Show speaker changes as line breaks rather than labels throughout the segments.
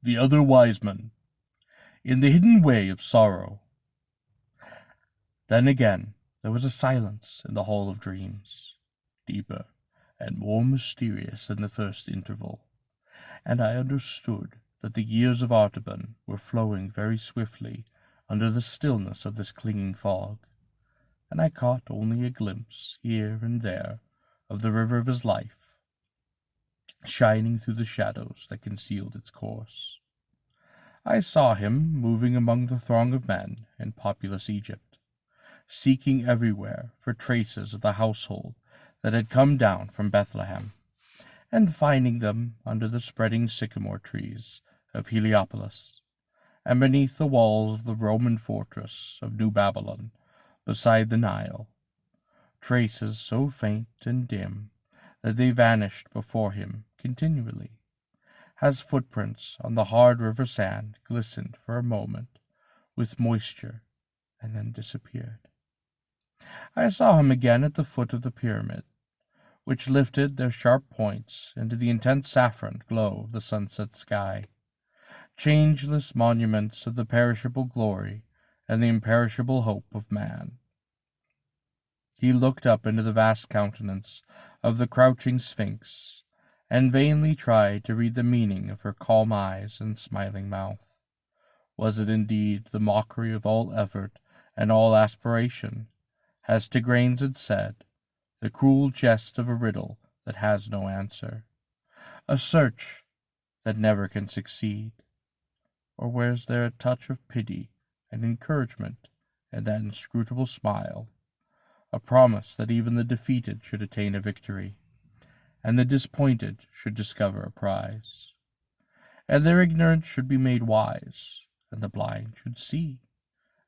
The other Wiseman, in the hidden way of sorrow. Then again there was a silence in the Hall of Dreams, deeper and more mysterious than the first interval, and I understood that the years of Artaban were flowing very swiftly under the stillness of this clinging fog, and I caught only a glimpse here and there of the river of his life, shining through the shadows that concealed its course. I saw him moving among the throng of men in populous Egypt, seeking everywhere for traces of the household that had come down from Bethlehem, and finding them under the spreading sycamore trees of Heliopolis, and beneath the walls of the Roman fortress of New Babylon, beside the Nile, traces so faint and dim that they vanished before him continually, as footprints on the hard river sand glistened for a moment with moisture and then disappeared. I saw him again at the foot of the pyramid, which lifted their sharp points into the intense saffron glow of the sunset sky, changeless monuments of the perishable glory and the imperishable hope of man. He looked up into the vast countenance of the crouching Sphinx, and vainly tried to read the meaning of her calm eyes and smiling mouth. Was it indeed the mockery of all effort and all aspiration, as Tigranes had said, the cruel jest of a riddle that has no answer, a search that never can succeed? Or was there a touch of pity and encouragement in that inscrutable smile, a promise that even the defeated should attain a victory, and the disappointed should discover a prize, and their ignorance should be made wise, and the blind should see,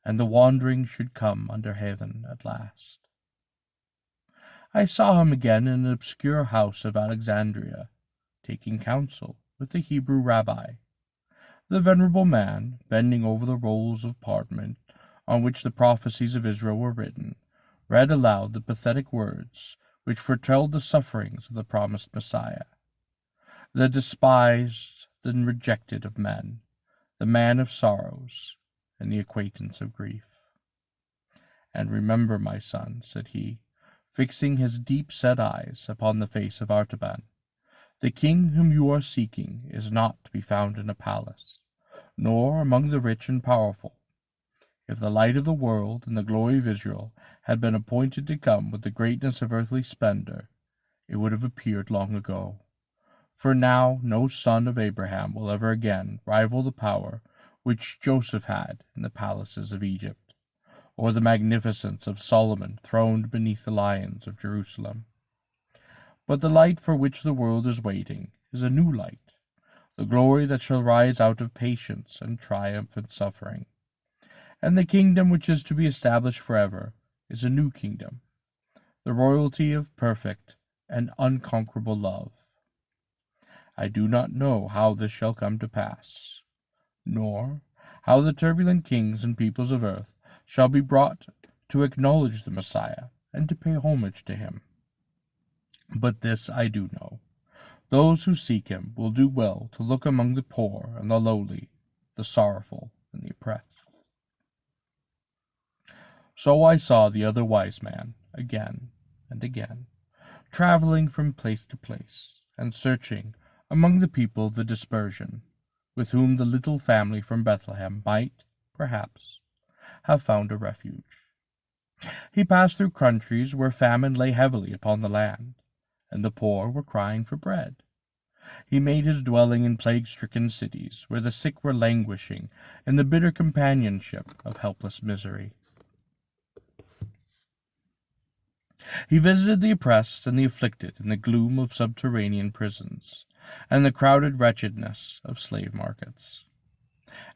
and the wandering should come under heaven at last? I saw him again in an obscure house of Alexandria, taking counsel with the Hebrew rabbi. The venerable man, bending over the rolls of parchment on which the prophecies of Israel were written, read aloud the pathetic words which foretold the sufferings of the promised Messiah, the despised and rejected of men, the man of sorrows, and the acquaintance of grief. "And remember, my son," said he, fixing his deep-set eyes upon the face of Artaban, "the king whom you are seeking is not to be found in a palace, nor among the rich and powerful. If the light of the world and the glory of Israel had been appointed to come with the greatness of earthly splendor, it would have appeared long ago. For now no son of Abraham will ever again rival the power which Joseph had in the palaces of Egypt, or the magnificence of Solomon throned beneath the lions of Jerusalem. But the light for which the world is waiting is a new light, the glory that shall rise out of patience and triumphant suffering. And the kingdom which is to be established forever is a new kingdom, the royalty of perfect and unconquerable love. I do not know how this shall come to pass, nor how the turbulent kings and peoples of earth shall be brought to acknowledge the Messiah and to pay homage to him. But this I do know: those who seek him will do well to look among the poor and the lowly, the sorrowful and the oppressed. So I saw the other wise man again and again, traveling from place to place, and searching among the people of the dispersion, with whom the little family from Bethlehem might, perhaps, have found a refuge. He passed through countries where famine lay heavily upon the land, and the poor were crying for bread. He made his dwelling in plague-stricken cities, where the sick were languishing in the bitter companionship of helpless misery. He visited the oppressed and the afflicted in the gloom of subterranean prisons, and the crowded wretchedness of slave markets,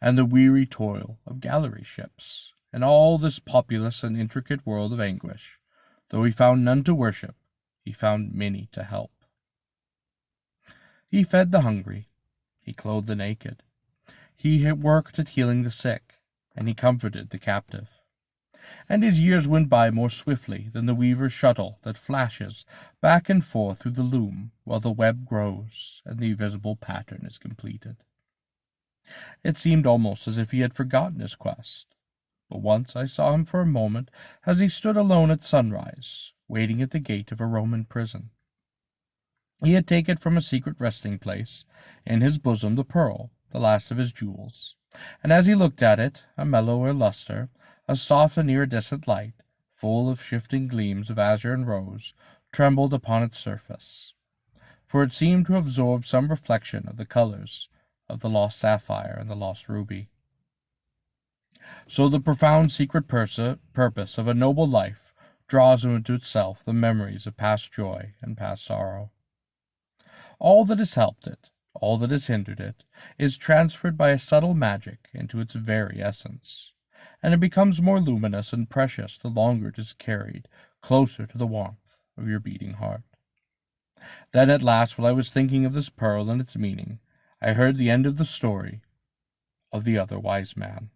and the weary toil of gallery ships, and all this populous and intricate world of anguish. Though he found none to worship, he found many to help. He fed the hungry, he clothed the naked, he had worked at healing the sick, and he comforted the captive. And his years went by more swiftly than the weaver's shuttle that flashes back and forth through the loom while the web grows and the visible pattern is completed. It seemed almost as if he had forgotten his quest. But once I saw him for a moment as he stood alone at sunrise, waiting at the gate of a Roman prison. He had taken from a secret resting place in his bosom the pearl, the last of his jewels, and as he looked at it, a mellower luster, a soft and iridescent light, full of shifting gleams of azure and rose, trembled upon its surface, for it seemed to absorb some reflection of the colors of the lost sapphire and the lost ruby. So the profound secret purpose of a noble life draws into itself the memories of past joy and past sorrow. All that has helped it, all that has hindered it, is transferred by a subtle magic into its very essence, and it becomes more luminous and precious the longer it is carried closer to the warmth of your beating heart. Then at last, while I was thinking of this pearl and its meaning, I heard the end of the story of the other wise man.